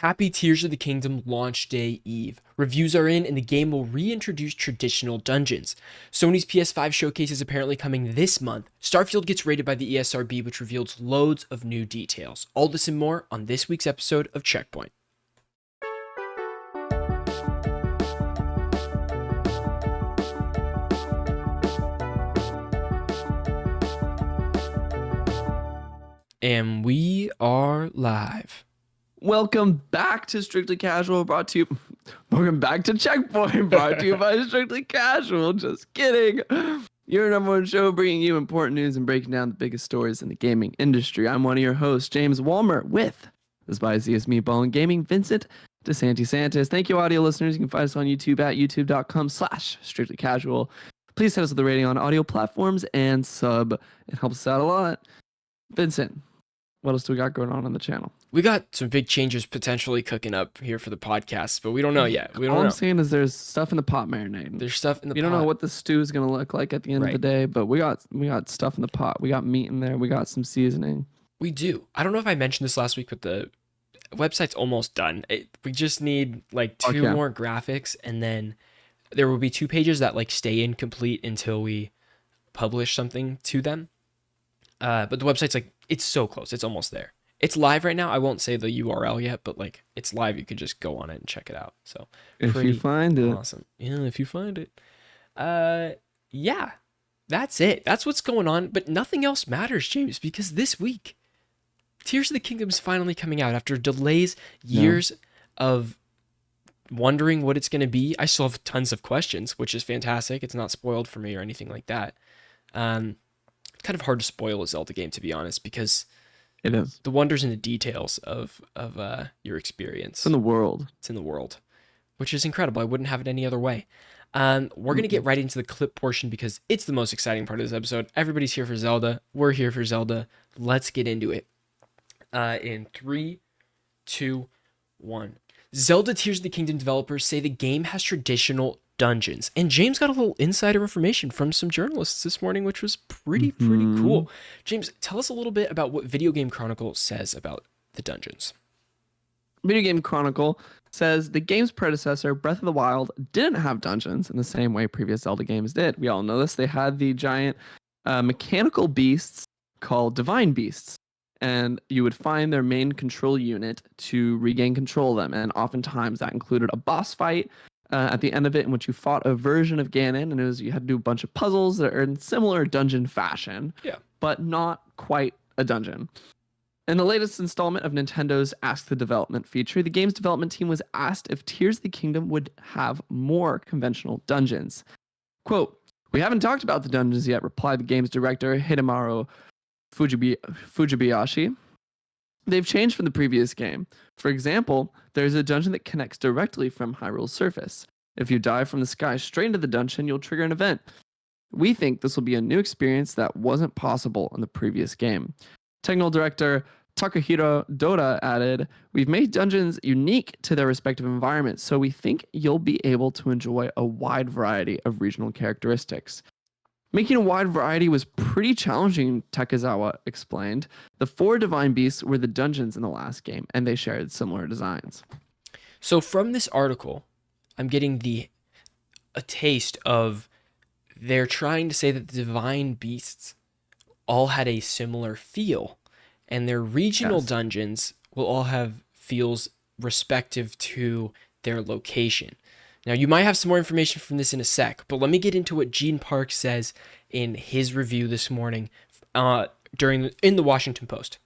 Happy Tears of the Kingdom launch day eve. Reviews are in, and the game will reintroduce traditional dungeons. Sony's PS5 showcase is apparently coming this month. Starfield gets rated by the ESRB, which reveals loads of new details. All this and more on this week's episode of Checkpoint. And we are live. Welcome back to Strictly Casual, welcome back to Checkpoint, brought to you by Strictly Casual. Just kidding. Your number one show bringing you important news and breaking down the biggest stories in the gaming industry. I'm one of your hosts, James Walmer, with the Spiciest Meatball in Gaming, Vincent DeSantis. Thank you, audio listeners. You can find us on YouTube at youtube.com/Strictly Casual. Please hit us with a rating on audio platforms and sub. It helps us out a lot. Vincent, what else do we got going on the channel? We got some big changes potentially cooking up here for the podcast, but we don't know yet. All I'm saying is there's stuff in the pot marinating. There's stuff in the pot. We don't know what the stew is going to look like at the end of the day, but we got stuff in the pot. We got meat in there. We got some seasoning. We do. I don't know if I mentioned this last week, but the website's almost done. We just need like two more graphics, and then there will be 2 pages that like stay incomplete until we publish something to them. But the website's like, it's so close. It's almost there. It's live right now. I won't say the URL yet, but like it's live. You could just go on it and check it out. So if you find it, awesome. Yeah, if you find it. Yeah, that's it. That's what's going on. But nothing else matters, James, because this week, Tears of the Kingdom is finally coming out after delays, years of wondering what it's going to be. I still have tons of questions, which is fantastic. It's not spoiled for me or anything like that. Kind of hard to spoil a Zelda game, to be honest, because it is the wonders in the details of your experience. It's in the world. It's in the world, which is incredible. I wouldn't have it any other way. We're going to get right into the clip portion because it's the most exciting part of this episode. Everybody's here for Zelda. We're here for Zelda. Let's get into it. In 3, 2, 1. Zelda Tears of the Kingdom developers say the game has traditional dungeons. And James got a little insider information from some journalists this morning, which was pretty cool. James, tell us a little bit about what Video Game Chronicle says about the dungeons. Video Game Chronicle says the game's predecessor, Breath of the Wild, didn't have dungeons in the same way previous Zelda games did. We all know this. They had the giant mechanical beasts called divine beasts. And you would find their main control unit to regain control of them. And oftentimes that included a boss fight at the end of it in which you fought a version of Ganon, and you had to do a bunch of puzzles that are in similar dungeon fashion, but not quite a dungeon. In the latest installment of Nintendo's Ask the Development feature, the game's development team was asked if Tears of the Kingdom would have more conventional dungeons. Quote, "We haven't talked about the dungeons yet," replied the game's director, Hidemaru Fujibayashi. "They've changed from the previous game. For example, there's a dungeon that connects directly from Hyrule's surface. If you dive from the sky straight into the dungeon, you'll trigger an event. We think this will be a new experience that wasn't possible in the previous game." Technical director Takahiro Doda added, "We've made dungeons unique to their respective environments, so we think you'll be able to enjoy a wide variety of regional characteristics." Making a wide variety was pretty challenging, Takezawa explained. The 4 divine beasts were the dungeons in the last game, and they shared similar designs. So from this article, I'm getting a taste of they're trying to say that the divine beasts all had a similar feel, and their regional dungeons will all have feels respective to their location. Now, you might have some more information from this in a sec, but let me get into what Gene Park says in his review this morning in the Washington Post.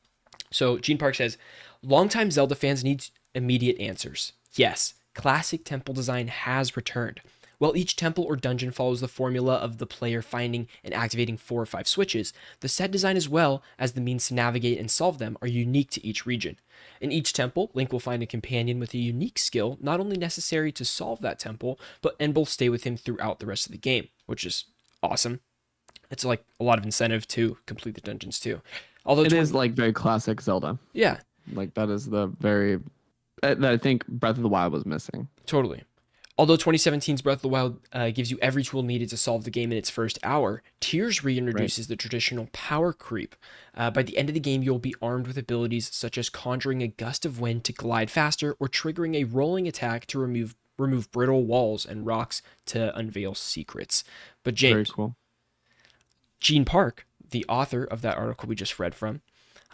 So Gene Park says, "Longtime Zelda fans need immediate answers. Yes, classic temple design has returned. While each temple or dungeon follows the formula of the player finding and activating 4 or 5 switches, the set design as well as the means to navigate and solve them are unique to each region. In each temple, Link will find a companion with a unique skill, not only necessary to solve that temple, but will stay with him throughout the rest of the game," which is awesome. It's like a lot of incentive to complete the dungeons too. Although it is like very classic Zelda. Yeah. Like that is the very that I think Breath of the Wild was missing. Totally. Although 2017's Breath of the Wild gives you every tool needed to solve the game in its first hour, Tears Right. reintroduces the traditional power creep. By the end of the game, you'll be armed with abilities such as conjuring a gust of wind to glide faster or triggering a rolling attack to remove brittle walls and rocks to unveil secrets. But Very James, cool. Gene Park, the author of that article we just read from,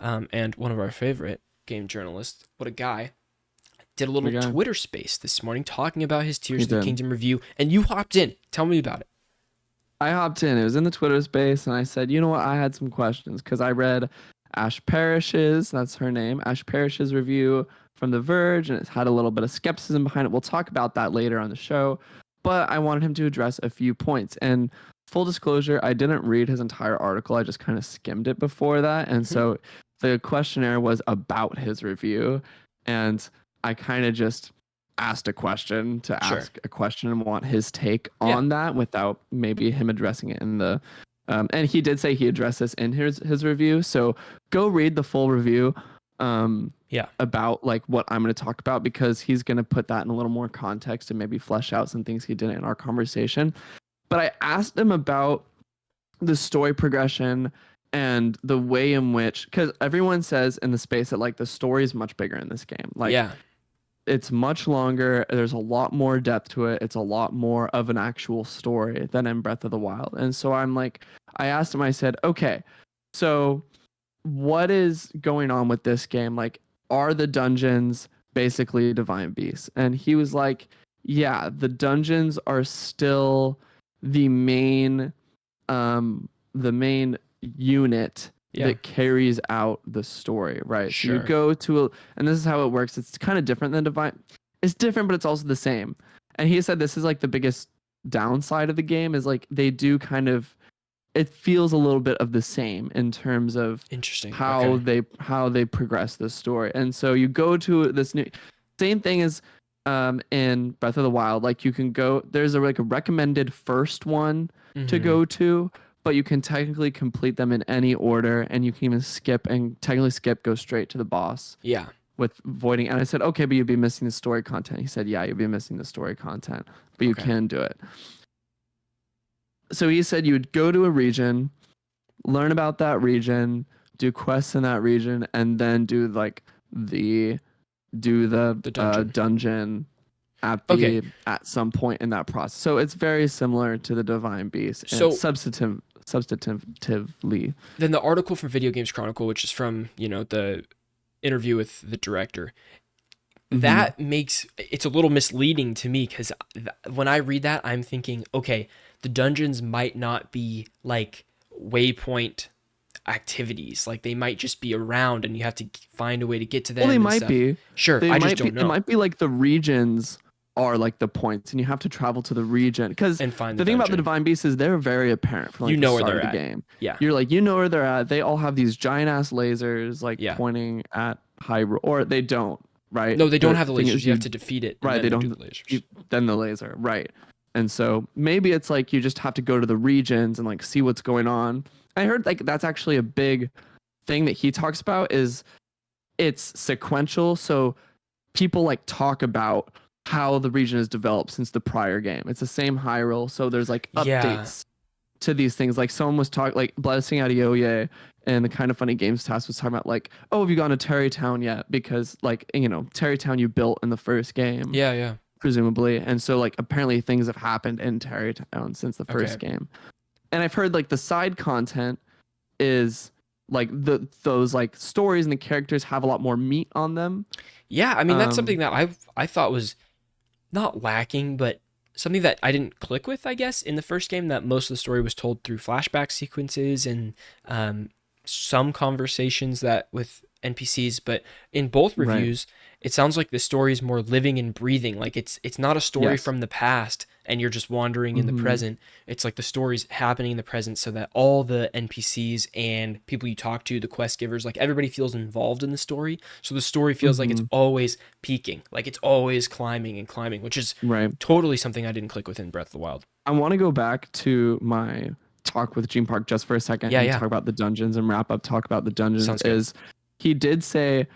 and one of our favorite game journalists, what a guy, did a The little guy. Twitter space this morning talking about his Tears He of the did. Kingdom review, and you hopped in. Tell me about it. I hopped in. It was in the Twitter space, and I said, you know what? I had some questions because I read Ash Parrish's, that's her name, Ash Parrish's review from The Verge, and it had a little bit of skepticism behind it. We'll talk about that later on the show, but I wanted him to address a few points. And full disclosure, I didn't read his entire article. I just kind of skimmed it before that. And Mhm. so the questionnaire was about his review, and I kind of just asked a question to Sure. ask a question and want his take Yeah. on that without maybe him addressing it in the and he did say he addressed this in his review, so go read the full review Yeah. about like what I'm going to talk about, because he's going to put that in a little more context and maybe flesh out some things he didn't in our conversation. But I asked him about the story progression and the way in which, because everyone says in the space that like the story is much bigger in this game, like Yeah. it's much longer. There's a lot more depth to it. It's a lot more of an actual story than in Breath of the Wild. And so I'm like, I asked him, I said, okay, so what is going on with this game? Like, are the dungeons basically divine beasts? And he was like, yeah, the dungeons are still the main the main unit Yeah. that carries out the story, right? So you Sure. go to a, and this is how it works. It's kind of different than divine. It's different, but it's also the same. And he said this is like the biggest downside of the game is like they do kind of, it feels a little bit of the same in terms of Interesting. how Okay. they progress the story. And so you go to this new, same thing as in Breath of the Wild. Like you can go, there's a like a recommended first one to Mm-hmm. go to, but you can technically complete them in any order, and you can even skip and technically skip, go straight to the boss Yeah. with voiding. And I said, okay, but you'd be missing the story content. He said, yeah, you'd be missing the story content, but you Okay. can do it. So he said you would go to a region, learn about that region, do quests in that region, and then the do the The dungeon. dungeon Okay. at some point in that process. So it's very similar to the Divine Beast and So substantively. then the article from Video Games Chronicle, which is from, the interview with the director, Hmm. that makes it's a little misleading to me because when I read that, I'm thinking, okay, the dungeons might not be like waypoint activities. Like they might just be around and you have to find a way to get to Well, they them and might stuff. be. Sure, They I just might be. don't It know. might be like the regions are like the points, and you have to travel to the region. Because And find the the thing about the dungeon. Divine Beasts is they're very apparent from You like the know where start they're of the at. game. Yeah. You're like, you know where they're at. They all have these giant ass lasers like Yeah. pointing at Hyrule, or they don't. Right. No, they don't The have the thing lasers. is, You have you to defeat it and right. then They they do don't. the lasers. You, then the laser. Right. And so maybe it's like you just have to go to the regions and like see what's going on. I heard like that's actually a big thing that he talks about is it's sequential. So people like talk about how the region has developed since the prior game. It's the same Hyrule, so there's like Yeah. updates to these things. Like someone was talking, like Blessing out of Yoye, and the Kind of Funny Games task was talking about like, oh, have you gone to Terrytown yet? Because like Terrytown you built in the first game, Yeah. Yeah. presumably, and so like apparently things have happened in Terrytown since the Okay. first game. And I've heard like the side content is like those like stories and the characters have a lot more meat on them. Yeah. I mean, that's something Um, that I thought was not lacking, but something that I didn't click with, I guess, in the first game. That most of the story was told through flashback sequences and um, some conversations that with NPCs. But in both right. reviews, it sounds like the story is more living and breathing. Like it's not a story Yes. from the past and you're just wandering in the Hmm. present. It's like the story's happening in the present, so that all the NPCs and people you talk to, the quest givers, like everybody feels involved in the story. So the story feels like it's Hmm. always peaking, like it's always climbing and climbing, which is Right. totally something I didn't click with in Breath of the Wild. I want to go back to my talk with Gene Park just for a second Yeah, and yeah. talk about the dungeons and wrap up talk about the dungeons Sounds good. is he did say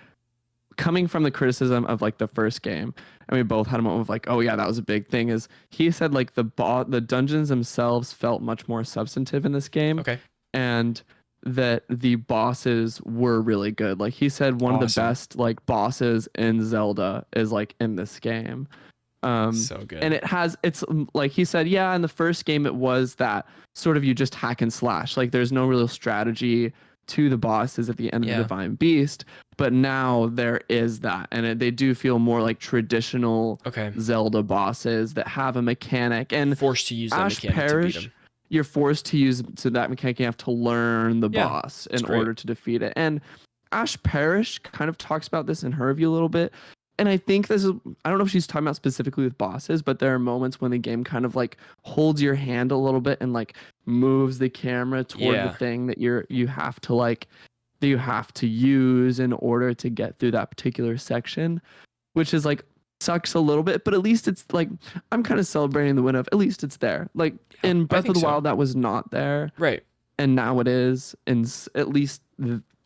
coming from the criticism of like the first game, and we both had a moment of like, oh yeah, that was a big thing. Is he said like the dungeons themselves felt much more substantive in this game, Okay. and that the bosses were really good. Like he said, one of the Awesome. best like bosses in Zelda is like in this game. So And good. it's like he said, yeah, in the first game it was that sort of you just hack and slash. Like there's no real strategy to the bosses at the end of the Yeah. Divine Beast, but now there is that, and they do feel more like traditional Okay. Zelda bosses that have a mechanic. And Forced to use that Ash mechanic to beat Parish, him. you're forced to use to that mechanic. You have to learn the Yeah. boss It's in great. order to defeat it. And Ash Parish kind of talks about this in her review a little bit. And I think this is, I don't know if she's talking about specifically with bosses, but there are moments when the game kind of like holds your hand a little bit and like moves the camera toward the Yeah. thing that you have to like that you have to use in order to get through that particular section, which is like sucks a little bit, but at least it's like I'm kind of celebrating the win of at least it's there. Like Yeah. in I Breath of think the so. Wild, that was not there, Right. and now it is in at least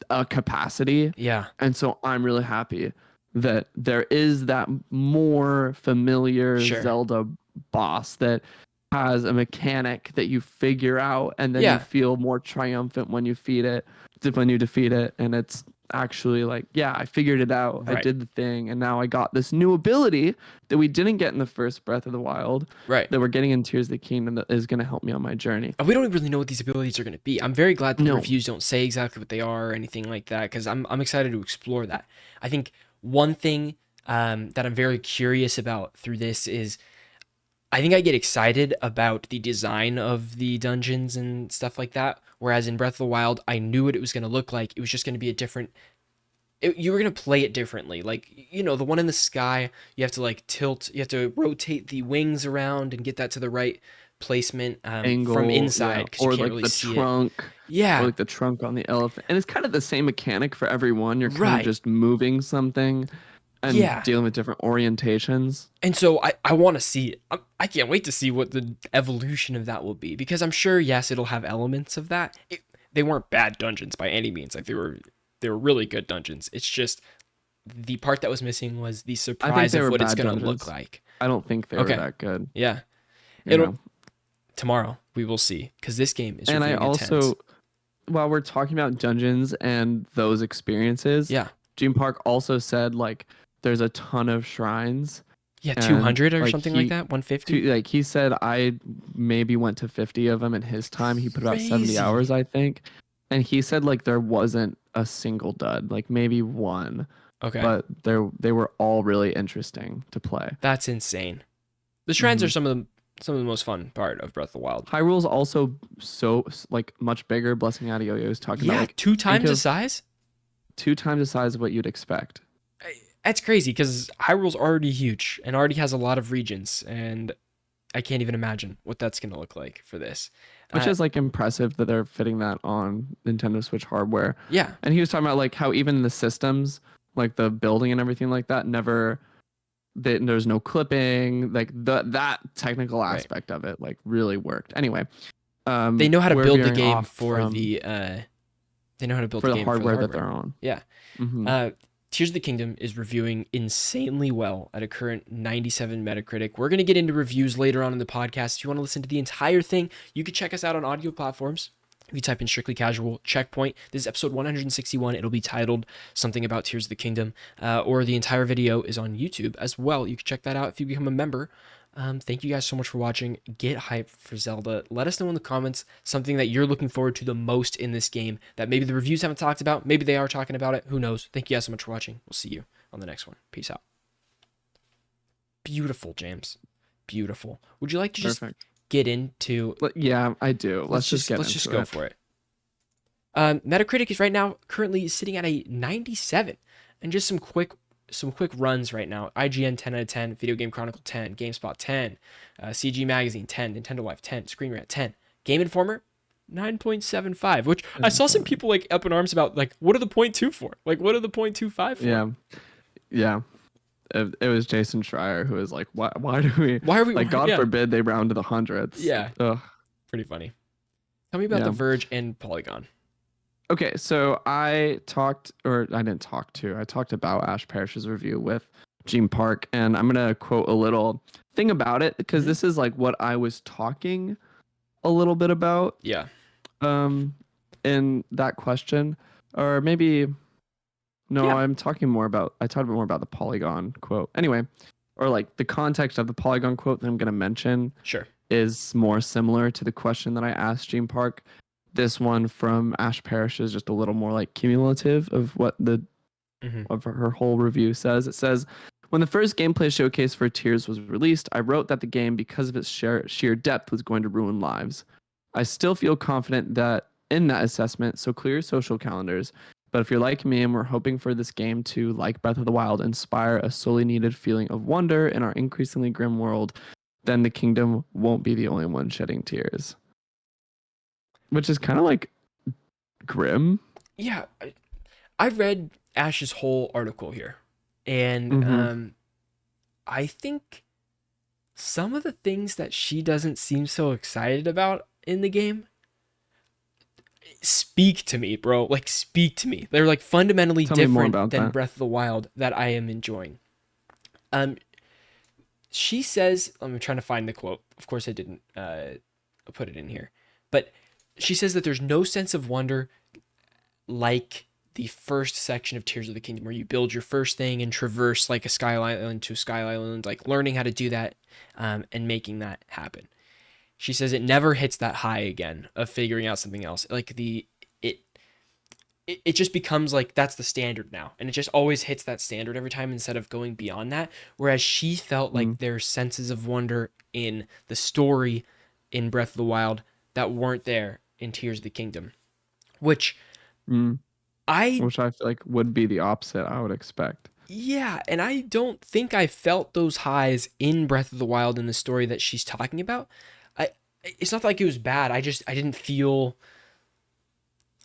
a capacity. Yeah. And so I'm really happy that there is that more familiar Sure. Zelda boss that has a mechanic that you figure out, and then you Yeah. feel more triumphant when you defeat it, and it's actually like, yeah, I figured it out. I Right. did the thing, and now I got this new ability that we didn't get in the first Breath of the Wild Right. that we're getting in Tears of the Kingdom that is going to help me on my journey. And we don't really know what these abilities are going to be. I'm very glad that the No, reviews don't say exactly what they are or anything like that because I'm excited to explore that. I think one thing that I'm very curious about through this is I think I get excited about the design of the dungeons and stuff like that. Whereas in Breath of the Wild, I knew what it was going to look like. It was just going to be a different. You were going to play it differently. Like, the one in the sky, you have to like tilt, you have to rotate the wings around and get that to the right placement from angle, yeah, inside because you or can't like really the see it. trunk, or Yeah, like the trunk on the elephant, and it's kind of the same mechanic for every one. You're kind of right. just moving something and Yeah. dealing with different orientations. And so I want to see it. I can't wait to see what the evolution of that will be because I'm sure, yes, it'll have elements of that. They weren't bad dungeons by any means. Like they were really good dungeons. It's just the part that was missing was the I think surprise they of were what it's bad gonna look dungeons. like. I don't think they were Okay, that good, yeah, you it'll know. tomorrow we will see because this game is And I reviewing a tens. also, while we're talking about dungeons and those experiences, Yeah, Gene Park also said like there's a ton of shrines, yeah, and 200 or like something like that, 150. he said I maybe went to 50 of them in his time. He put about 70 hours, Crazy. I think. And he said like there wasn't a single dud, like maybe one, Okay, but they were all really interesting to play. that's insane. The shrines are Hmm. some of the most fun part of Breath of the Wild. Hyrule's also so like much bigger. Blessing out of Yo-Yo was talking about Yeah, like two think times the of size. 2 times the size of what you'd expect, That's crazy because Hyrule's already huge and already has a lot of regions, and I can't even imagine what that's gonna look like for this. which Uh, is like impressive that they're fitting that on Nintendo Switch hardware. yeah, And he was talking about like how even the systems, like the building and everything like that, there's no clipping, like that technical right. aspect of it like really worked. Anyway, They know how to we're build the veering game off for from the. They know how to build for the the game for the hardware that hardware. they're on. Yeah. Hmm. Uh, Tears of the Kingdom is reviewing insanely well at a current 97 Metacritic. We're going to get into reviews later on in the podcast. If you want to listen to the entire thing, you can check us out on audio platforms. If you type in Strictly Casual Checkpoint, this is episode 161. It'll be titled something about Tears of the Kingdom, or the entire video is on YouTube as well. You can check that out if you become a member. Thank you guys so much for watching. Get hyped for Zelda. Let us know in the comments something that you're looking forward to the most in this game that maybe the reviews haven't talked about. Maybe they are talking about it. Who knows? Thank you guys so much for watching. We'll see you on the next one. Peace out. Beautiful, James. Beautiful. Would you like to just Perfect. get into? Yeah, I do. Let's just get into go it. for it. Metacritic is right now currently sitting at a 97, and just some quick runs right now. IGN 10 out of 10, Video Game Chronicle 10, GameSpot 10, CG Magazine 10, Nintendo Life 10, Screen Rant 10, Game Informer 9.75, which I saw some people like up in arms about, like, what are the 0.2 for? Like, what are the 0.25 for? Yeah, yeah. It was Jason Schreier who was like, why do we Why are we like God yeah, forbid they round to the hundreds. yeah, Ugh. pretty funny. Tell me about The Yeah. Verge and Polygon. Okay, so I talked about Ash Parrish's review with Gene Park, and I'm gonna quote a little thing about it because Hmm. this is like what I was talking a little bit about Yeah. um in that question. Or maybe no, Yeah. I talked more about the Polygon quote. Anyway, or like the context of the Polygon quote that I'm gonna mention Sure. is more similar to the question that I asked Gene Park. This one from Ash Parrish is just a little more like cumulative of what the Hmm. of her whole review says. It says, when the first gameplay showcase for Tears was released, I wrote that the game, because of its sheer depth, was going to ruin lives. I still feel confident that in that assessment, so clear your social calendars. But if you're like me and we're hoping for this game to, like Breath of the Wild, inspire a sorely needed feeling of wonder in our increasingly grim world, then the kingdom won't be the only one shedding tears. Which is kind of like grim. Yeah. I've read Ash's whole article here, and Mm-hmm. I think some of the things that she doesn't seem so excited about in the game speak to me, bro. Like, speak to me. They're like fundamentally Tell me more different about than that. Breath of the Wild that I am enjoying. Um, she says, I'm trying to find the quote. Of course, I didn't put it in here, but she says that there's no sense of wonder like the first section of Tears of the Kingdom, where you build your first thing and traverse like a sky island to a sky island, like learning how to do that and making that happen. She says it never hits that high again of figuring out something else. Like it it just becomes like that's the standard now, and it just always hits that standard every time instead of going beyond that. Whereas she felt like there's senses of wonder in the story in Breath of the Wild that weren't there in Tears of the Kingdom, which Mm-hmm. I Which I feel like would be the opposite I would expect. yeah, and I don't think I felt those highs in Breath of the Wild in the story that she's talking about. I it's not like it was bad. I didn't feel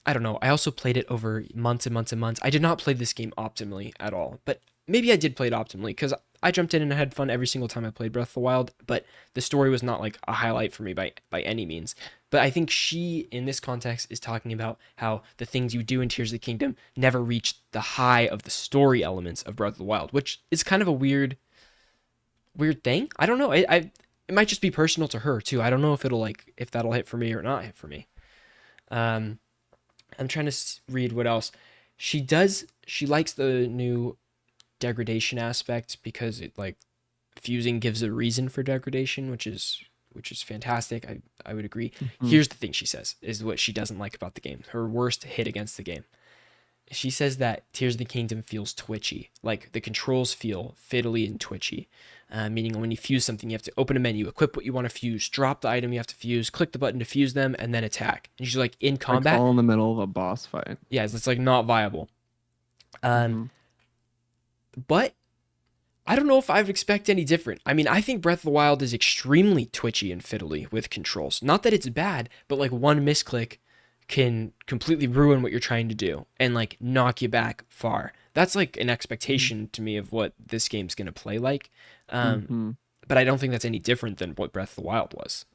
I don't know. I also played it over months and months and months. I did not play this game optimally at all, but maybe I did play it optimally because I jumped in and had fun every single time I played Breath of the Wild. But the story was not like a highlight for me by any means. But I think she, in this context, is talking about how the things you do in Tears of the Kingdom never reach the high of the story elements of Breath of the Wild, which is kind of a weird thing. I don't know. It might just be personal to her too. I don't know if that'll hit for me or not hit for me. Um, I'm trying to read what else. She likes the new degradation aspect because it like fusing gives a reason for degradation, which is fantastic. I would agree. Mm-hmm. Here's the thing she says is what she doesn't like about the game. Her worst hit against the game. She says that Tears of the Kingdom feels twitchy. Like the controls feel fiddly and twitchy. Meaning when you fuse something, you have to open a menu, equip what you want to fuse, drop the item you have to fuse, click the button to fuse them, and then attack. And she's like, in Like combat, all in the middle of a boss fight. yeah, it's like not viable. Um, Mm-hmm. but I don't know if I would expect any different. I mean, I think Breath of the Wild is extremely twitchy and fiddly with controls. Not that it's bad, but like one misclick can completely ruin what you're trying to do and like knock you back far. That's like an expectation to me of what this game's going to play like. Um, Mm-hmm. but I don't think that's any different than what Breath of the Wild was.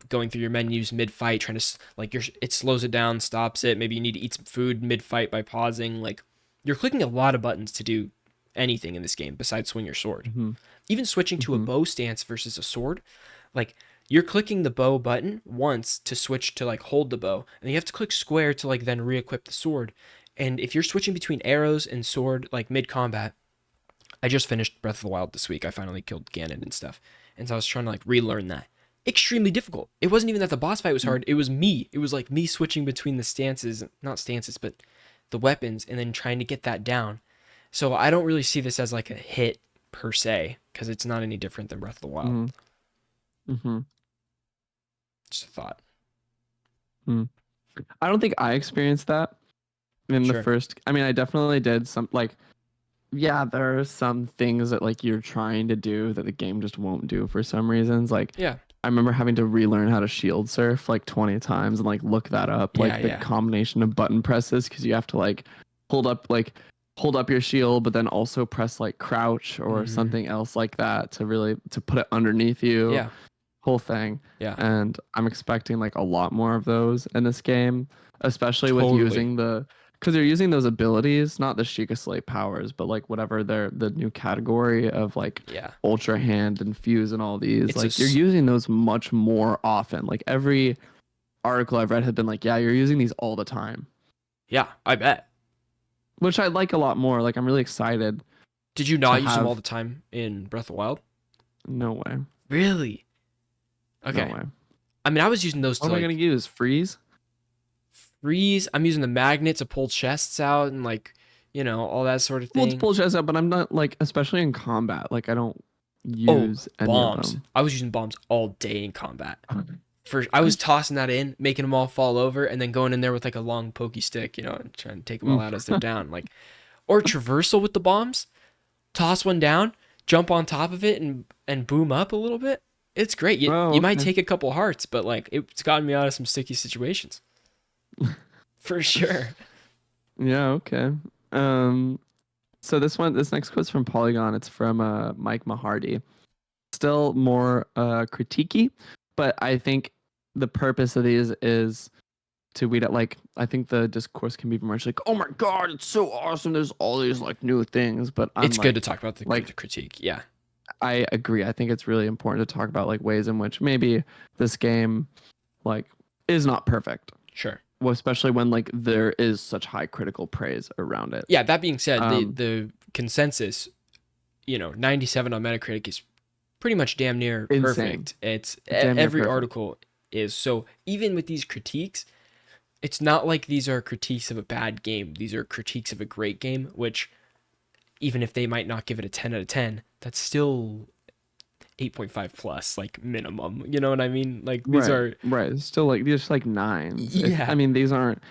Going through your menus mid fight, trying to it slows it down, stops it. Maybe you need to eat some food mid fight by pausing. Like you're clicking a lot of buttons to do anything in this game besides swing your sword. Mm-hmm. Even switching to a Mm-hmm. bow stance versus a sword, like you're clicking the bow button once to switch to like hold the bow, and you have to click square to like then re-equip the sword. And if you're switching between arrows and sword like mid combat, I just finished Breath of the Wild this week. I finally killed Ganon and stuff. And so I was trying to like relearn that. Extremely difficult. It wasn't even that the boss fight was hard. It was me. It was like me switching between the stances, not stances, but the weapons and then trying to get that down. So I don't really see this as like a hit per se because it's not any different than Breath of the Wild. Mm-hmm. Mm-hmm. Just a thought. Mm. I don't think I experienced that in the Sure. first. I mean, I definitely did some like yeah, there are some things that like you're trying to do that the game just won't do for some reasons. Like Yeah. I remember having to relearn how to shield surf like 20 times and like look that up, Yeah. like the Yeah. combination of button presses because you have to hold up like hold up your shield but then also press like crouch or Hmm. something else like that to really to put it underneath you. Yeah. whole thing. Yeah, And I'm expecting like a lot more of those in this game, especially with totally. using because they're using those abilities, not the Sheikah Slate powers, but like whatever the new category of like Yeah, Ultra Hand and Fuse and all these. it's a Like you're using those much more often. Like every article I've read had been like, yeah, you're using these all the time, yeah. I bet. which I like a lot more. Like I'm really excited Did you to not use them all have. the time in Breath of the Wild? No way. Really? No Okay. way. I mean, I was using those What to am I gonna like use? Freeze? freeze. I'm using the magnet to pull chests out and like, all that sort of Well, it's thing. pull chest up, but I'm not like, especially in combat. Like I don't Oh, use any of bombs. them. I was using bombs all day in combat. I was tossing that in, making them all fall over, and then going in there with like a long pokey stick, and trying to take them all out as they're down. Like, or traversal with the bombs. Toss one down, jump on top of it, and boom up a little bit. It's great. You, Oh, you might okay. take a couple hearts, but like it's gotten me out of some sticky situations for sure. Yeah, okay. Um, so this next quote's from Polygon. It's from Mike Mahardy. Still more critiquey, but I think the purpose of these is to weed out, like I think the discourse can be very much like, oh my god, it's so awesome. There's all these like new things, but I'm It's good to talk about like the critique. Yeah, I agree. I think it's really important to talk about like ways in which maybe this game like is not perfect. sure. Well, especially when like there is such high critical praise around it. Yeah. That being said, the Um, the consensus, 97 on Metacritic is pretty much damn near insane. perfect. It's Damn near every perfect. article is so. Even with these critiques, it's not like these are critiques of a bad game. These are critiques of a great game, which even if they might not give it a 10 out of 10, that's still 8.5 plus, like minimum. You know what I mean? Like these Right, are, right. It's still like these like nines. If I yeah, mean these aren't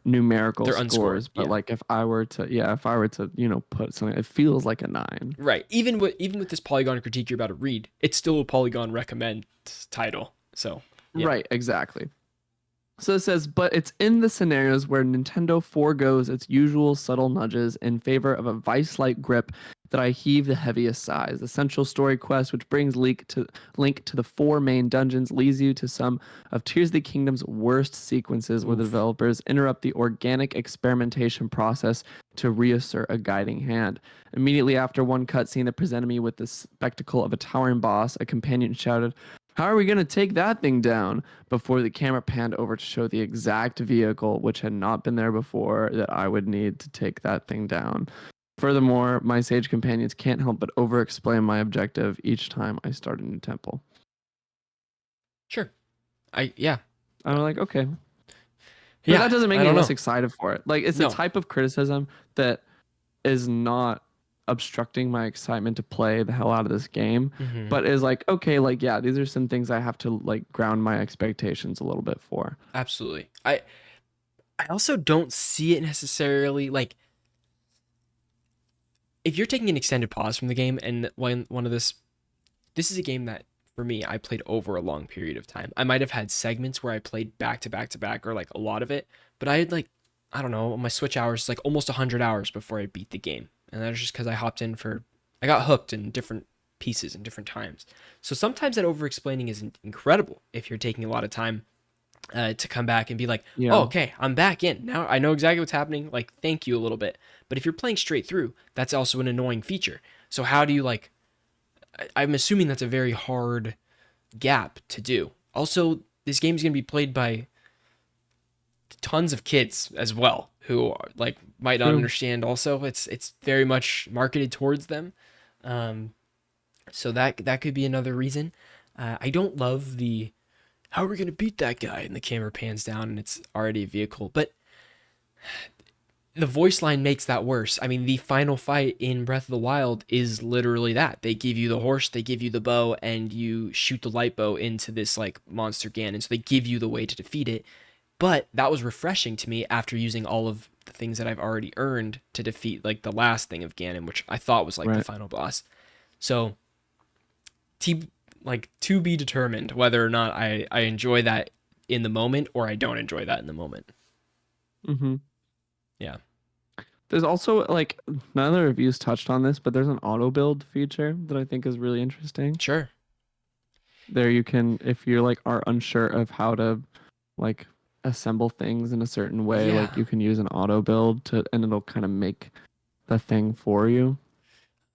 numerical they're unscored. scores, but Yeah. like if I were to put something, it feels like a nine. Right. Even with this Polygon critique you're about to read, it's still a Polygon recommend title. So, yeah. Right, exactly. So it says, but it's in the scenarios where Nintendo foregoes its usual subtle nudges in favor of a vice-like grip that I heave the heaviest sighs. The central story quest, which brings Link to the four main dungeons, leads you to some of Tears of the Kingdom's worst sequences, where the Oof. developers interrupt the organic experimentation process to reassert a guiding hand. Immediately after one cutscene that presented me with the spectacle of a towering boss, a companion shouted, "How are we going to take that thing down?" before the camera panned over to show the exact vehicle, which had not been there before, that I would need to take that thing down. Furthermore, my sage companions can't help but over explain my objective each time I start a new temple. Sure. Yeah. I'm like, okay. But Yeah. that doesn't make I me don't less know. excited for it. Like, it's a No. type of criticism that is not obstructing my excitement to play the hell out of this game, Hmm. but is like, okay, like, yeah, these are some things I have to like ground my expectations a little bit for. Absolutely. I also don't see it necessarily like if you're taking an extended pause from the game and when one of this is a game that for me I played over a long period of time. I might have had segments where I played back to back to back or like a lot of it, but I had like I don't know, my Switch hours like almost 100 hours before I beat the game. And that was just cuz I got hooked in different pieces and different times. So sometimes that over explaining is incredible if you're taking a lot of time to come back and be like, oh, Yeah. okay, I'm back in. Now I know exactly what's happening. Like, thank you a little bit. But if you're playing straight through, that's also an annoying feature. So, how do you like, I'm assuming that's a very hard gap to do. Also, this game is going to be played by tons of kids as well who are, like might not True. understand also it's very much marketed towards them, um so that could be another reason. I don't love the how are we going to beat that guy and the camera pans down and it's already a vehicle, but the voice line makes that worse. I mean, the final fight in Breath of the Wild is literally that. They give you the horse, they give you the bow, and you shoot the light bow into this like monster Ganon. So they give you the way to defeat it. But that was refreshing to me after using all of the things that I've already earned to defeat like the last thing of Ganon, which I thought was like the Right. final boss. So to be determined whether or not I enjoy that in the moment or I don't enjoy that in the moment. Mm-hmm. Yeah. There's also like none of the reviews touched on this, but there's an auto build feature that I think is really interesting. Sure. There you can, if you like are unsure of how to like assemble things in a certain way, Yeah, like you can use an auto build to, and it'll kind of make the thing for you.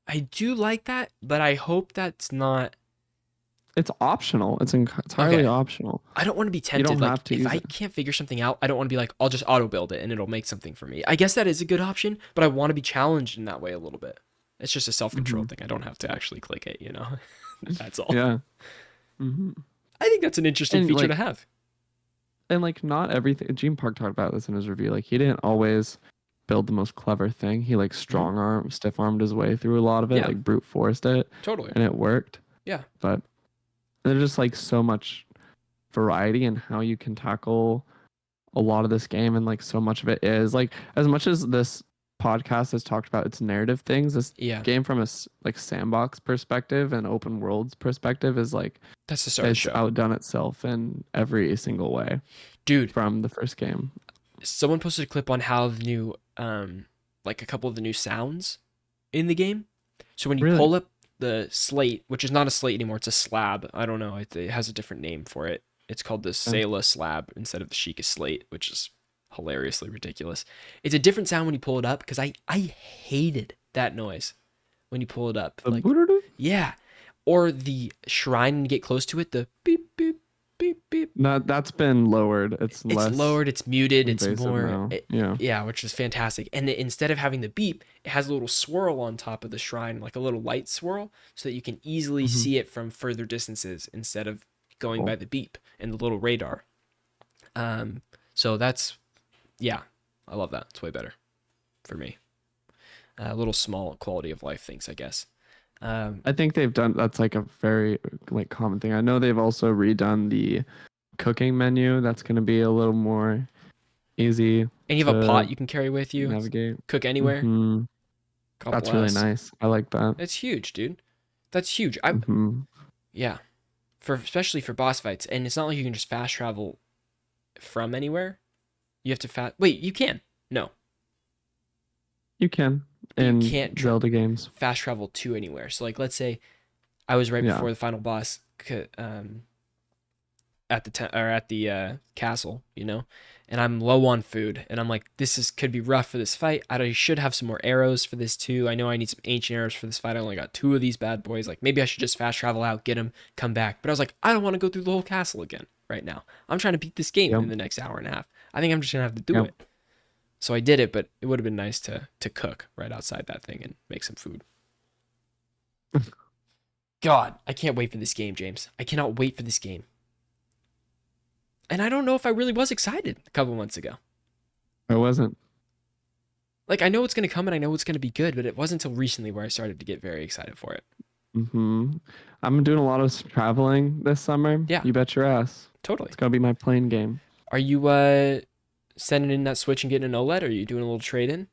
I do like that, but I hope that's not It's optional. It's entirely okay. optional. I don't want to be You tempted. don't Like, have to if use I it. can't figure something out, I don't want to be like, I'll just auto build it and it'll make something for me. I guess that is a good option, but I want to be challenged in that way a little bit. It's just a self control Hmm. thing. I don't have to actually click it, you know? That's all. Yeah. Hmm. I think that's an interesting And feature to like, have. not everything. Gene Park talked about this in his review. Like, he didn't always build the most clever thing. He like Hmm. stiff armed his way through a lot of it, Yeah, like brute forced it, totally. and it worked. Yeah. But there's just like so much variety in how you can tackle a lot of this game, and like so much of it is like, as much as this podcast has talked about its narrative things, this Yeah. game from a like sandbox perspective and open worlds perspective is like, That's the star of the it's show. outdone itself in every single way Dude, from the first game. someone posted a clip on how the new, like a couple of the new sounds in the game. So when you Really? pull up the slate, which is not a slate anymore, it's a slab. I don't know. It has a different name for it. It's called the Yeah. Sayla slab instead of the Sheikah slate, which is hilariously ridiculous. It's a different sound when you pull it up because I hated that noise when you pull it up. The Like, boo-doo-doo? yeah. Or the shrine when you get close to it, the beep, beep, beep, beep. No, that's been lowered. It's It's less lowered, it's muted, it's invasive more, now. Yeah. yeah, which is fantastic. And instead of having the beep, it has a little swirl on top of the shrine, like a little light swirl, so that you can easily Hmm. see it from further distances instead of going by Cool. the beep and the little radar. Um, so that's, yeah, I love that. It's way better for me. A little small quality of life things, I guess. Um, I think they've done, that's like a very like common thing. I know they've also redone the cooking menu. That's going to be a little more easy and you have a pot to you can carry with you, navigate. cook anywhere. Hmm. God That's really bless. nice. I like that. That's huge, dude. That's huge. Hmm. Yeah, for especially for boss fights, and it's not like you can just fast travel from anywhere. You have to fast. Wait, you can. No, You can but you in can't Zelda games. fast travel to anywhere. So like, let's say I was right Yeah. before the final boss, at the or at the castle, you know, and I'm low on food, and I'm like, this is could be rough for this fight. I should have some more arrows for this too. I know I need some ancient arrows for this fight. I only got two of these bad boys. Like maybe I should just fast travel out, get them, come back. But I was like, I don't want to go through the whole castle again right now. I'm trying to beat this game Yep. in the next hour and a half. I think I'm just gonna have to do Yep. it. So I did it, but it would have been nice to cook right outside that thing and make some food. God, I can't wait for this game, James. I cannot wait for this game. And I don't know if I really was excited a couple months ago. I wasn't. Like I know it's gonna come and I know it's gonna be good, but it wasn't until recently where I started to get very excited for it. Hmm. I'm doing a lot of traveling this summer. Yeah, You bet your ass. totally. It's gonna be my plane game. Are you sending in that Switch and getting an OLED? Or are you doing a little trade in?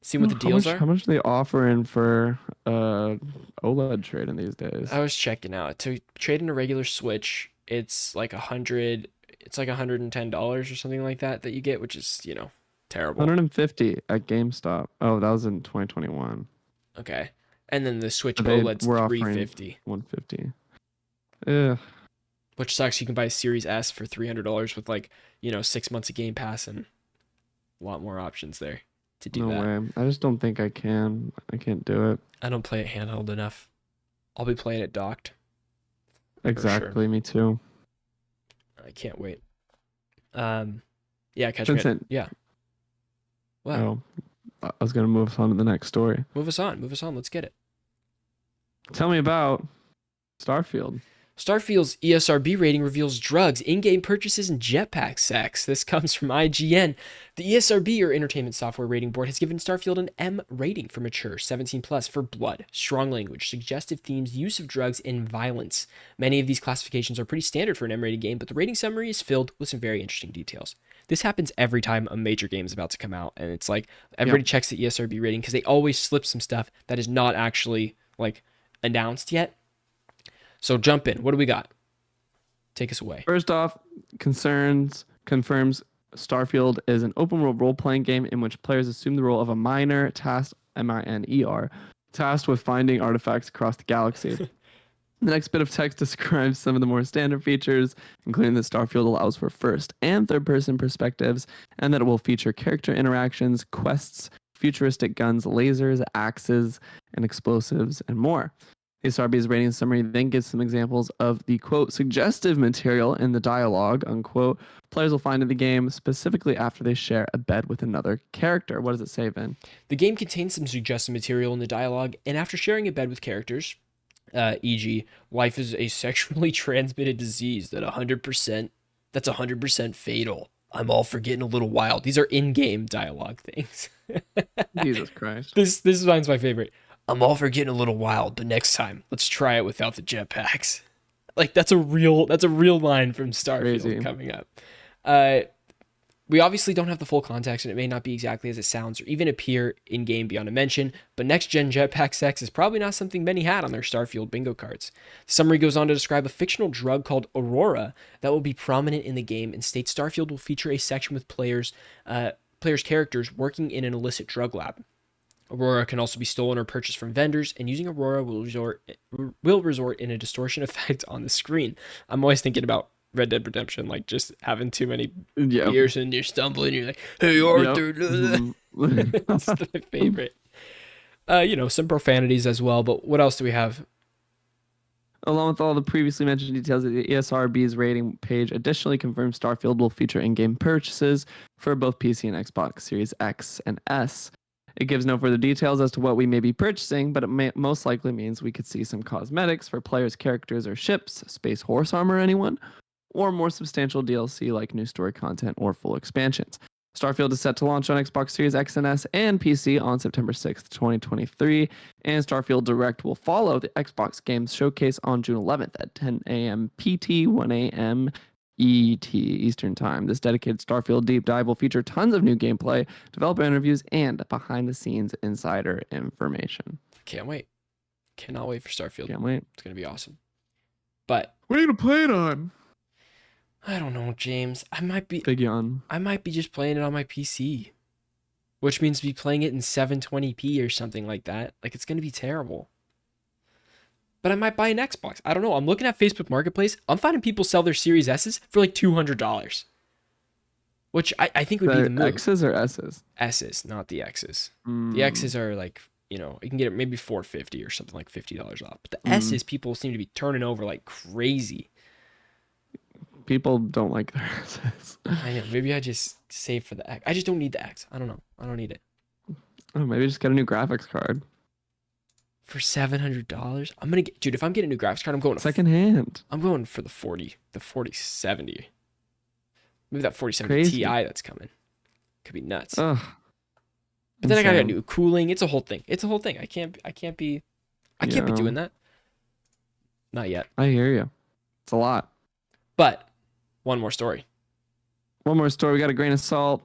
Seeing what the deals How are? much are they offering for OLED trading these days? I was checking out. To trade in a regular Switch, it's like $110 or something like that you get, which is, terrible. 150 at GameStop. Oh, that was in 2021. Okay. And then the Switch They OLED's were offering 350, 150. Yeah. which sucks. You can buy a Series S for $300 with like, 6 months of Game Pass and a lot more options there to do No that. way. I just don't think I can. I can't do it. I don't play it handheld enough. I'll be playing it docked. Exactly. Me too. I can't wait. Yeah, catch me. Vincent. Yeah. Wow. Oh, I was gonna move us on to the next story. Move us on. Move us on. Let's get it. Tell me about Starfield. Starfield's ESRB rating reveals drugs, in-game purchases, and jetpack sex. This comes from IGN. The ESRB, or Entertainment Software Rating Board, has given Starfield an M rating for mature, 17 plus, for blood, strong language, suggestive themes, use of drugs, and violence. Many of these classifications are pretty standard for an M-rated game, but the rating summary is filled with some very interesting details. This happens every time a major game is about to come out, and it's like everybody checks the ESRB rating because they always slip some stuff that is not actually like announced yet. So jump in. What do we got? Take us away. First off, confirms Starfield is an open world role playing game in which players assume the role of a miner tasked, MINER, tasked with finding artifacts across the galaxy. The next bit of text describes some of the more standard features, including that Starfield allows for first and third person perspectives, and that it will feature character interactions, quests, futuristic guns, lasers, axes, and explosives, and more. The ESRB's rating summary then gives some examples of the quote suggestive material in the dialogue unquote players will find in the game, specifically after they share a bed with another character. What does it say, Vin? The game contains some suggestive material in the dialogue, and after sharing a bed with characters, e.g., life is a sexually transmitted disease that's 100% fatal. I'm all for getting a little wild. These are in-game dialogue things. Jesus Christ. This line's my favorite. I'm all for getting a little wild, but next time, let's try it without the jetpacks. Like that's a real line from Starfield Crazy. coming up. We obviously don't have the full context, and it may not be exactly as it sounds or even appear in game beyond a mention, but next gen jetpack sex is probably not something many had on their Starfield bingo cards. The summary goes on to describe a fictional drug called Aurora that will be prominent in the game, and states Starfield will feature a section with players' characters working in an illicit drug lab. Aurora can also be stolen or purchased from vendors, and using Aurora will resort in a distortion effect on the screen. I'm always thinking about Red Dead Redemption, like just having too many beers and you're stumbling, you're like, hey Arthur. Yep. That's my favorite. Some profanities as well, but what else do we have? Along with all the previously mentioned details, the ESRB's rating page additionally confirms Starfield will feature in-game purchases for both PC and Xbox Series X and S. It gives no further details as to what we may be purchasing, but it most likely means we could see some cosmetics for players' characters or ships, space horse armor, anyone, or more substantial DLC like new story content or full expansions. Starfield is set to launch on Xbox Series X and S and PC on September 6th, 2023, and Starfield Direct will follow the Xbox Games Showcase on June 11th at 10 a.m. PT, 1 a.m. ET Eastern Time. This dedicated Starfield deep dive will feature tons of new gameplay, developer interviews, and behind-the-scenes insider information. Can't wait. Cannot wait for Starfield. Can't wait. It's going to be awesome. But what are you going to play it on? I don't know, James. I might be just playing it on my PC, which means be playing it in 720p or something like that. Like, it's going to be terrible. But I might buy an Xbox. I don't know. I'm looking at Facebook Marketplace. I'm finding people sell their Series S's for like $200, which I think would be the move. X's or S's? S's, not the X's. The X's are like, you can get it maybe $450 or something, like $50 off. But the S's, people seem to be turning over like crazy. People don't like their S's. I know. Maybe I just save for the X. I just don't need the X. I don't know. I don't need it. Oh, maybe just get a new graphics card. For $700? I'm going to get... Dude, if I'm getting a new graphics card, I'm going... Secondhand. I'm going for the 4070. Maybe that 4070 Ti that's coming. Could be nuts. Ugh. But then I got to do cooling. It's a whole thing. I can't be doing that. Not yet. I hear you. It's a lot. But one more story. We got a grain of salt.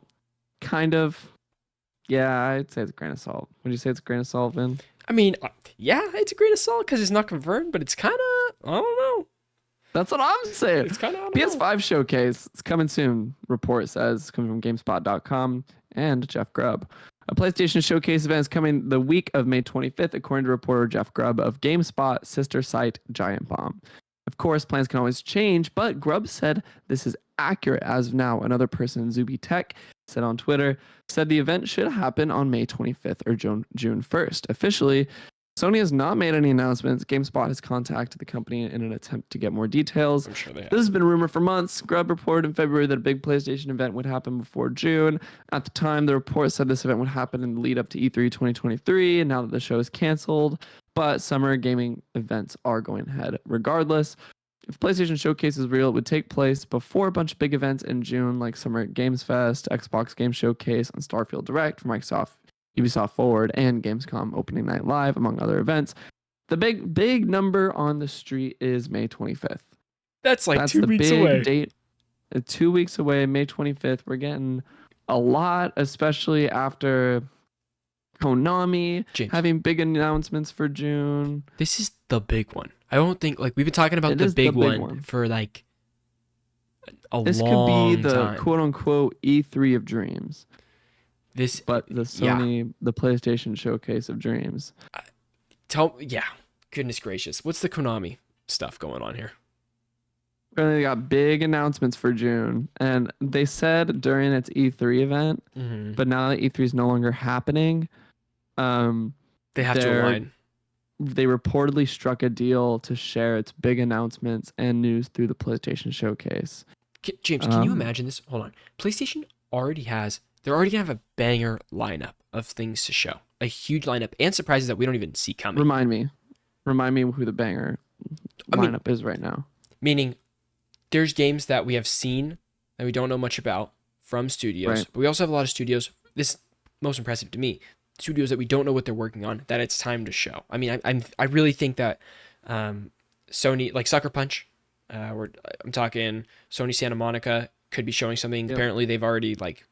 Kind of. Yeah, I'd say it's a grain of salt. Would you say it's a grain of salt, Vin? I mean, yeah, it's a grain of salt because it's not confirmed, but it's kind of, I don't know. That's what I'm saying. It's kind of PS5 showcase. It's coming soon. Report says it's coming from GameSpot.com and Jeff Grubb. A PlayStation showcase event is coming the week of May 25th, according to reporter Jeff Grubb of GameSpot sister site Giant Bomb. Of course, plans can always change, but Grubb said this is accurate as of now. Another person, Zuby Tech, said on Twitter, said the event should happen on May 25th or June 1st. Officially, Sony has not made any announcements. GameSpot has contacted the company in an attempt to get more details. I'm sure they have. This has been rumored for months. Grubb reported in February that a big PlayStation event would happen before June. At the time, the report said this event would happen in the lead up to E3 2023, and now that the show is canceled, but summer gaming events are going ahead regardless. If PlayStation Showcase is real, it would take place before a bunch of big events in June, like Summer Games Fest, Xbox Game Showcase, and Starfield Direct for Microsoft, Ubisoft Forward, and Gamescom Opening Night Live, among other events. The big number on the street is May 25th. That's 2 weeks away. That's the big date. 2 weeks away, May 25th. We're getting a lot, especially after Konami having big announcements for June. This is the big one. I don't think we've been talking about the big one for a long time. This could be the quote unquote E3 of dreams. But the Sony, the PlayStation showcase of dreams. Goodness gracious. What's the Konami? stuff going on here. Apparently they got big announcements for June, and they said during its E3 event, Mm-hmm. but now that E3 is no longer happening, They have to align. they reportedly struck a deal to share its big announcements and news through the PlayStation Showcase. James, can you imagine this? Hold on. PlayStation they're already gonna have a banger lineup of things to show, a huge lineup and surprises that we don't even see coming. Remind me who the banger lineup is right now. Meaning, there's games that we have seen that we don't know much about from studios, Right. but we also have a lot of studios. This is most impressive to me. Studios that we don't know what they're working on, that it's time to show. I mean, I really think that Sony, like Sucker Punch, I'm talking Sony Santa Monica, could be showing something. Yep. Apparently, they've already, like,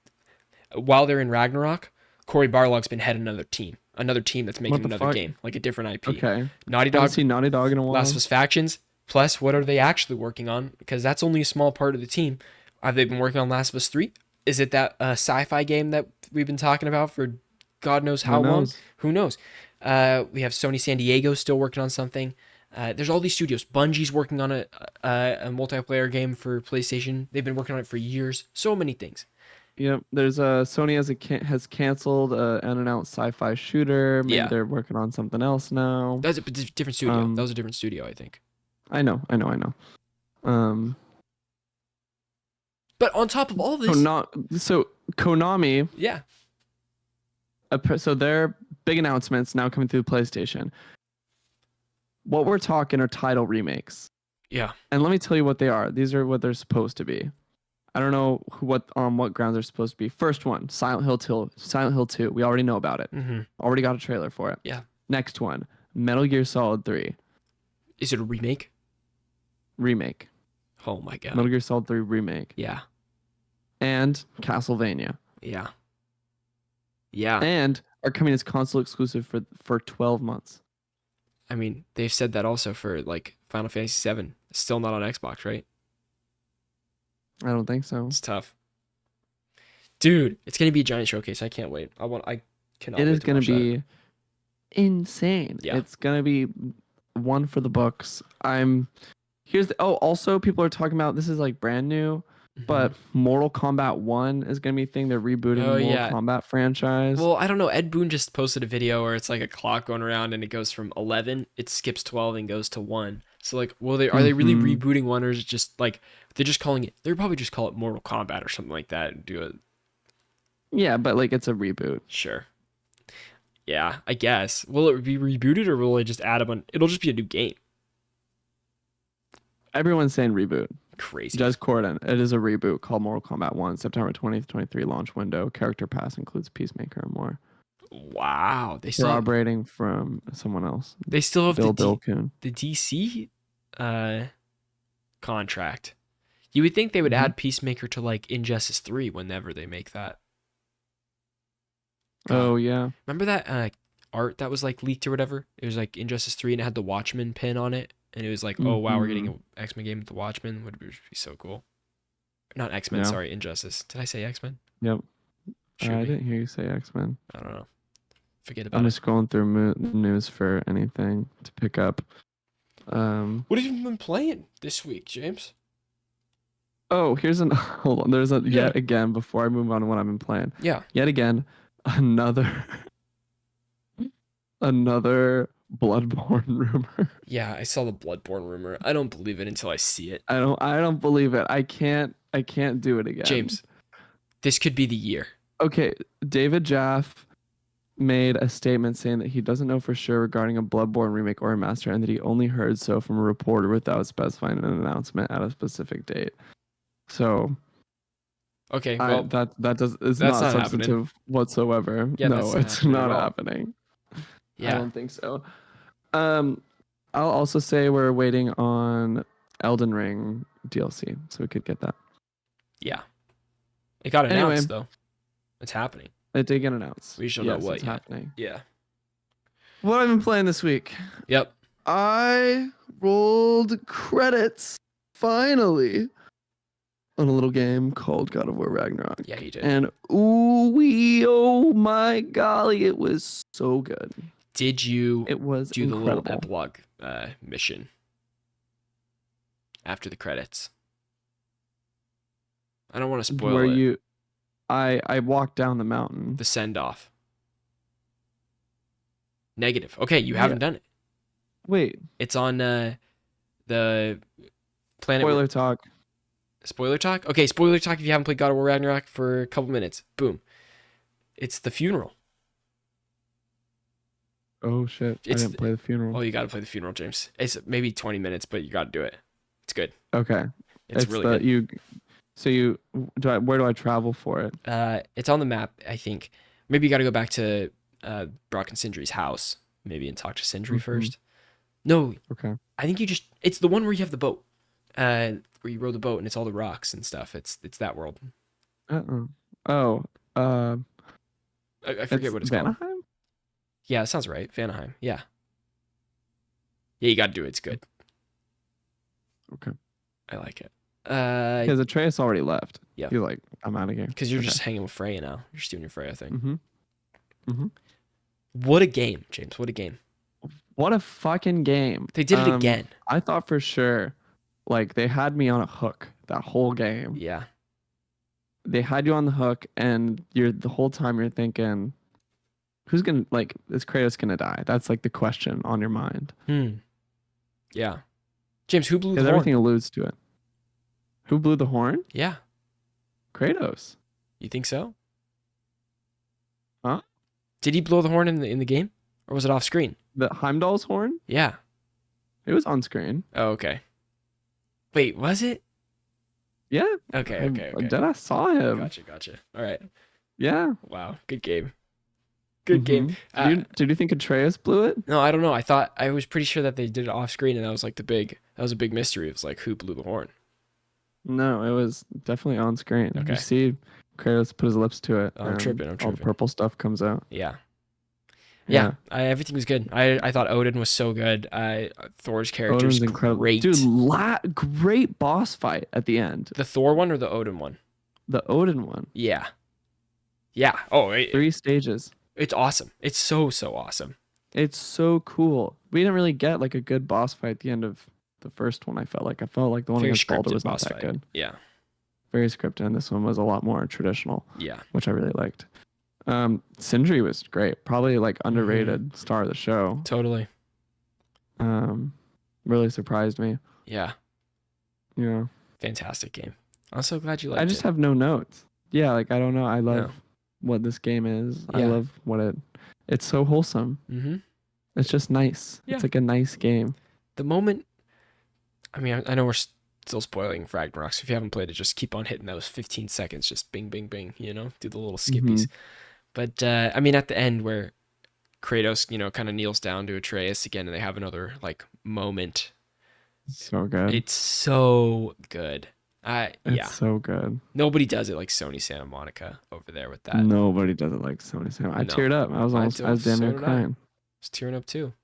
while they're in Ragnarok, Cory Barlog's been head of another team that's making another game, like a different IP. Okay. Naughty I Dog, haven't seen Naughty Dog in a while. Last of Us Factions. Plus, what are they actually working on? Because that's only a small part of the team. Have they been working on Last of Us 3? Is it that sci-fi game that we've been talking about for God knows how long? Who knows? We have Sony San Diego still working on something. There's all these studios. Bungie's working on a multiplayer game for PlayStation. They've been working on it for years. So many things. Yep. There's Sony has canceled an unannounced sci-fi shooter. Maybe they're working on something else now. That was a different studio. That was a different studio, I think. I know. But on top of all this, so Konami. Yeah. So their big announcements now coming through PlayStation. What we're talking are title remakes. Yeah. And let me tell you what they are. These are what they're supposed to be. I don't know on what grounds they're supposed to be. First one, Silent Hill 2. We already know about it. Mm-hmm. Already got a trailer for it. Yeah. Next one, Metal Gear Solid 3. Is it a remake? Remake. Oh my god. Metal Gear Solid 3 remake. Yeah. And Castlevania. Yeah. Yeah. And are coming as console exclusive for 12 months. I mean, they've said that also for like Final Fantasy VII. It's still not on Xbox, right? I don't think so. It's tough. Dude, it's gonna be a giant showcase. I can't wait. I cannot wait. It is gonna be insane. Yeah. It's gonna be one for the books. Also people are talking about, this is like brand new, but Mortal Kombat 1 is gonna be a thing. They're rebooting the Mortal Kombat franchise. Well, I don't know. Ed Boon just posted a video where it's like a clock going around and it goes from 11, it skips 12 and goes to 1. So like, are they really rebooting one, or is it just like they're probably just call it Mortal Kombat or something like that and do it. Yeah, but like it's a reboot. Sure. Yeah, I guess. Will it be rebooted, or will they just add it'll just be a new game? Everyone's saying reboot. Crazy. Jez Corden, it is a reboot called Mortal Kombat 1, September 20th, 23 launch window. Character pass includes Peacemaker and more. Wow. They still corroborating from someone else. They still have Bill Coon. The DC contract. You would think they would add Peacemaker to like Injustice 3 whenever they make that. Oh yeah. Remember that art that was like leaked or whatever? It was like Injustice 3 and it had the Watchmen pin on it. And it was like, oh wow, we're getting an X-Men game with the Watchmen. Would be so cool. Not X-Men, sorry, Injustice. Did I say X-Men? Yep. I didn't hear you say X-Men. I don't know. Forget about it. I'm just scrolling through news for anything to pick up. What have you been playing this week, James? Oh, hold on. There's yet again, before I move on to what I've been playing. Yeah. Yet again, another Bloodborne rumor. Yeah, I saw the Bloodborne rumor. I don't believe it until I see it. I don't believe it. I can't do it again. James, this could be the year. Okay, David Jaffe made a statement saying that he doesn't know for sure regarding a Bloodborne remake or remaster, and that he only heard so from a reporter without specifying an announcement at a specific date. So, okay, well, it's not substantive happening whatsoever. Yeah, no, it's not happening. Yeah, I don't think so. I'll also say we're waiting on Elden Ring DLC, so we could get that. Yeah, it got announced though. It's happening. It did get announced. We should know what it's happening. Yeah. What I've been playing this week. Yep. I rolled credits finally on a little game called God of War Ragnarok. Yeah, you did. And oh my golly, it was so good. Did you do the little epilogue mission? after the credits. I don't want to spoil Where it. you, I walked down the mountain. The send off. Negative. Okay, you Yeah. haven't done it. Wait, It's on the planet. spoiler talk. Spoiler talk? Okay, spoiler talk if you haven't played God of War Ragnarok for a couple minutes. Boom. It's the funeral. Oh shit! I It's didn't play the funeral. Oh, you got to play the funeral, James. It's maybe 20 minutes, but you got to do it. It's good. Okay, It's really good. Where do I travel for it? It's on the map, I think. Maybe you got to go back to Brock and Sindri's house, maybe, and talk to Sindri first. No, Okay. I think it's the one where you have the boat, where you row the boat and it's all the rocks and stuff. It's that world. Oh, I forget what it's called. Vanaheim? Yeah, that sounds right. Vanaheim. Yeah. Yeah, you got to do it. It's good. Okay. I like it. Because Atreus already left. Yeah. He's like, I'm out of here. Because you're just hanging with Freya now. You're just doing your Freya thing. Mm-hmm. What a game, James. What a game. What a fucking game. They did it again. I thought for sure, like, they had me on a hook that whole game. Yeah. They had you on the hook, and the whole time you're thinking, who's gonna, like, is Kratos gonna die? That's like the question on your mind. Yeah. James, who blew the Because horn? everything alludes to it. Who blew the horn? Yeah. Kratos. You think so? Huh? Did he blow the horn in the game? Or was it off screen? The Heimdall's horn? Yeah. It was on screen. Oh, okay. Wait, was it? Yeah. Okay. Then I saw him. Gotcha. All right. Yeah. Wow. Good game. Good game. Did you think Atreus blew it? No, I don't know. I was pretty sure that they did it off screen, and that was a big mystery. It was like, who blew the horn? No, it was definitely on screen. Okay. You see Kratos put his lips to it. Oh, I'm tripping. All the purple stuff comes out. Yeah. Everything was good. I thought Odin was so good. Thor's character was incredible. great. Dude, great boss fight at the end. The Thor one or the Odin one? The Odin one. Yeah. Oh, 3 stages. It's awesome. It's so awesome. It's so cool. We didn't really get like a good boss fight at the end of the first one. I felt like the one Very against Baldur scripted was not boss that fight. good. Yeah. Very scripted, and this one was a lot more traditional. Yeah. Which I really liked. Sindri was great. Probably like underrated star of the show. Totally. Really surprised me. Yeah. Yeah. Fantastic game. I'm so glad you liked it. I just have no notes. Yeah, like I don't know. I love what this game is. Yeah. I love it's so wholesome. Mm-hmm. It's just nice. Yeah. It's like a nice game. The moment, I mean, I know we're still spoiling Ragnarok, so if you haven't played it, just keep on hitting those 15 seconds, just bing, bing, bing, do the little skippies. But, I mean, at the end where Kratos, kind of kneels down to Atreus again, and they have another, like, moment. So good. It's so good. It's so good. Nobody does it like Sony Santa Monica over there with that. Nobody does it like Sony Santa. I teared up. I was damn near crying. I was tearing up too.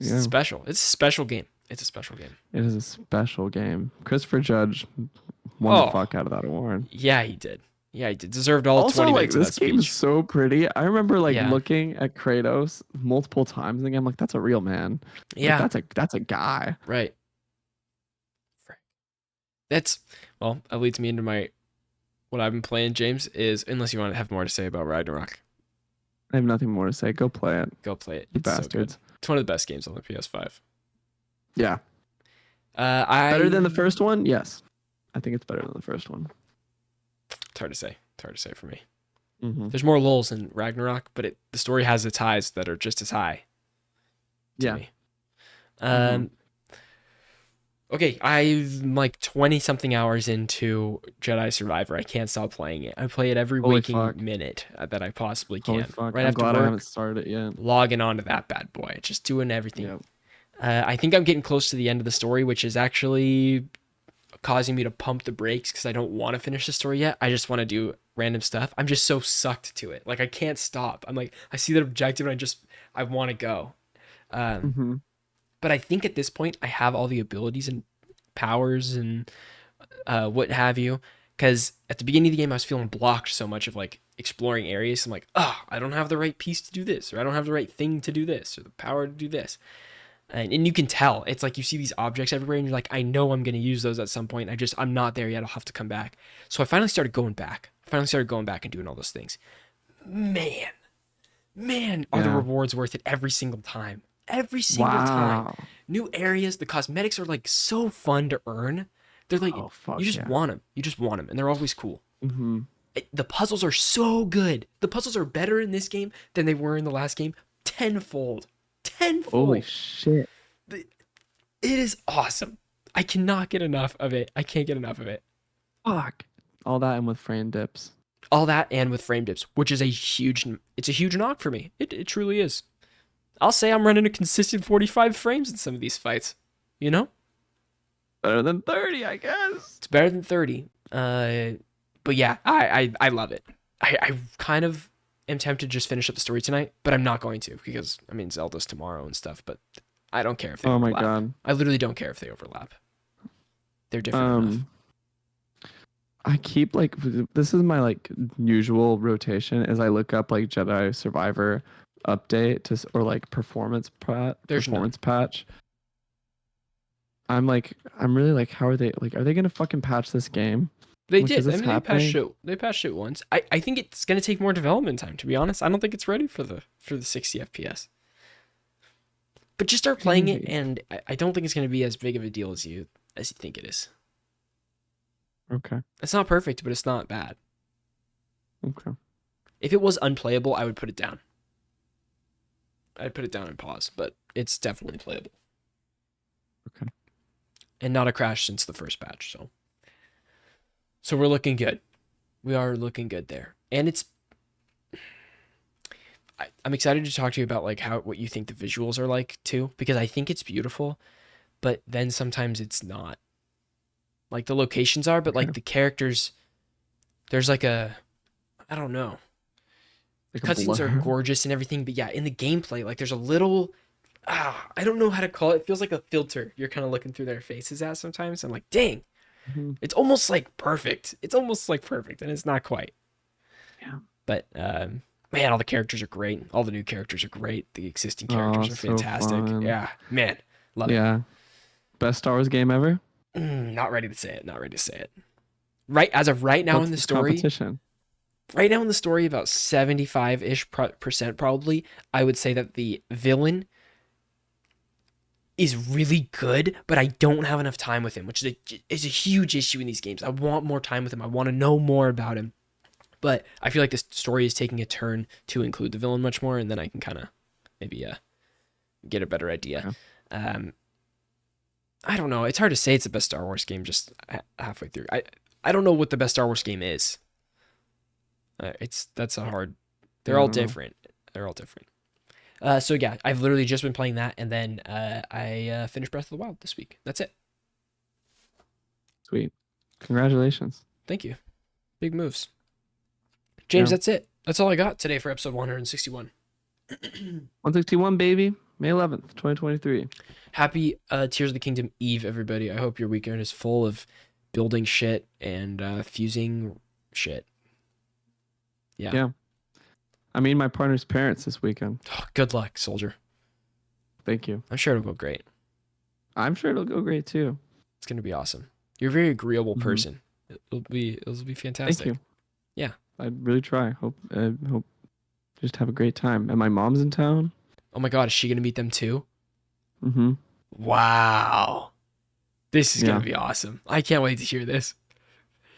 Yeah. It's special. It's a special game. It's a special game. It is a special game. Christopher Judge won the fuck out of that award. Yeah, he did. Deserved all 20 minutes of that speech. This game is so pretty. I remember looking at Kratos multiple times in the game. Like, that's a real man. Yeah. Like, that's a guy. Right. That leads me into what I've been playing, James, is, unless you want to have more to say about Ragnarok. I have nothing more to say. Go play it. Go play it. You bastards. So it's one of the best games on the PS5. Yeah. Better than the first one? Yes. I think it's better than the first one. It's hard to say. It's hard to say for me. Mm-hmm. There's more lulls in Ragnarok, but the story has its highs that are just as high. To me. Okay, I'm like 20 something hours into Jedi Survivor. I can't stop playing it. I play it every waking minute that I possibly can. Holy fuck. Right I'm after glad work, I haven't started it yet. Logging onto that bad boy, just doing everything. Yep. I think I'm getting close to the end of the story, which is actually causing me to pump the brakes because I don't want to finish the story yet. I just want to do random stuff. I'm just so sucked to it. Like, I can't stop. I'm like, I see that objective and I want to go. But I think at this point I have all the abilities and powers and what have you. Because at the beginning of the game I was feeling blocked so much of like exploring areas. I'm like, I don't have the right piece to do this, or I don't have the right thing to do this, or the power to do this. And you can tell. It's like you see these objects everywhere and you're like, I know I'm going to use those at some point. I'm not there yet. I'll have to come back. So I finally started going back. And doing all those things. Man, are the Yeah. rewards worth it every single time. Every single time. Wow. New areas, the cosmetics are like so fun to earn. They're like, Oh fuck you just yeah. want them. You just want them. And they're always cool. Mm-hmm. The puzzles are so good. The puzzles are better in this game than they were in the last game. Tenfold. Holy shit. It is awesome. I cannot get enough of it. I can't get enough of it. Fuck. All that and with frame dips. All that and with frame dips, which is a huge knock for me. It truly is. I'll say I'm running a consistent 45 frames in some of these fights. You know? Better than 30, I guess. It's better than 30. But yeah, I love it. I kind of am tempted to just finish up the story tonight, but I'm not going to because, I mean, Zelda's tomorrow and stuff, but I don't care if they overlap. Oh my god. I literally don't care if they overlap. They're different enough. I keep like this is my like usual rotation as I look up like Jedi Survivor update to or like performance patch. I'm really like, how are they gonna fucking patch this game? They Like, did. is this I mean, happening? they patched it once. I think it's gonna take more development time, to be honest. I don't think it's ready for the 60 FPS. But just start playing it, and I don't think it's gonna be as big of a deal as you think it is. Okay. It's not perfect, but it's not bad. Okay. If it was unplayable, I would put it down. I'd put it down and pause, but it's definitely playable. Okay. And not a crash since the first patch, so we're looking good. We are looking good there. And I'm excited to talk to you about like what you think the visuals are like too, because I think it's beautiful, but then sometimes it's not. Like the locations are, but like the characters, there's like I don't know. The cutscenes are gorgeous and everything, but yeah, in the gameplay, like there's a little, I don't know how to call it. It feels like a filter you're kind of looking through their faces at sometimes. I'm like, dang, it's almost like perfect. And it's not quite. Yeah. But man, all the characters are great. All the new characters are great. The existing characters are fantastic. Fun. Yeah, man, love it. Yeah. Best Star Wars game ever? Not ready to say it. Right as of right now in the story. Competition? Right now in the story, about 75% probably, I would say that the villain is really good, but I don't have enough time with him, which is a huge issue in these games. I want more time with him. I want to know more about him. But I feel like this story is taking a turn to include the villain much more, and then I can kind of maybe get a better idea. Okay. I don't know. It's hard to say it's the best Star Wars game just halfway through. I don't know what the best Star Wars game is. That's a hard. They're all different. So yeah, I've literally just been playing that, and then I finished Breath of the Wild this week. That's it. Sweet. Congratulations. Thank you. Big moves. James, that's it. That's all I got today for episode 161. 161, baby. May 11th, 2023. Happy Tears of the Kingdom Eve, everybody. I hope your weekend is full of building shit and fusing shit. Yeah. I mean, my partner's parents this weekend. Oh, good luck, soldier. Thank you. I'm sure it'll go great. I'm sure it'll go great too. It's gonna be awesome. You're a very agreeable person. It'll be fantastic. Thank you. Yeah. I'd really try. Hope just have a great time. And my mom's in town. Oh my god, is she gonna meet them too? Mm-hmm. Wow. This is gonna be awesome. I can't wait to hear this.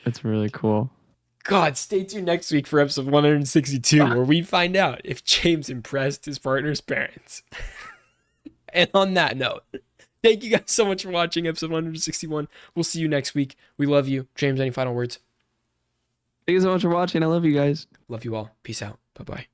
It's really cool. God, stay tuned next week for episode 162, where we find out if James impressed his partner's parents. And on that note, thank you guys so much for watching episode 161. We'll see you next week. We love you. James, any final words? Thank you so much for watching. I love you guys. Love you all. Peace out. Bye-bye.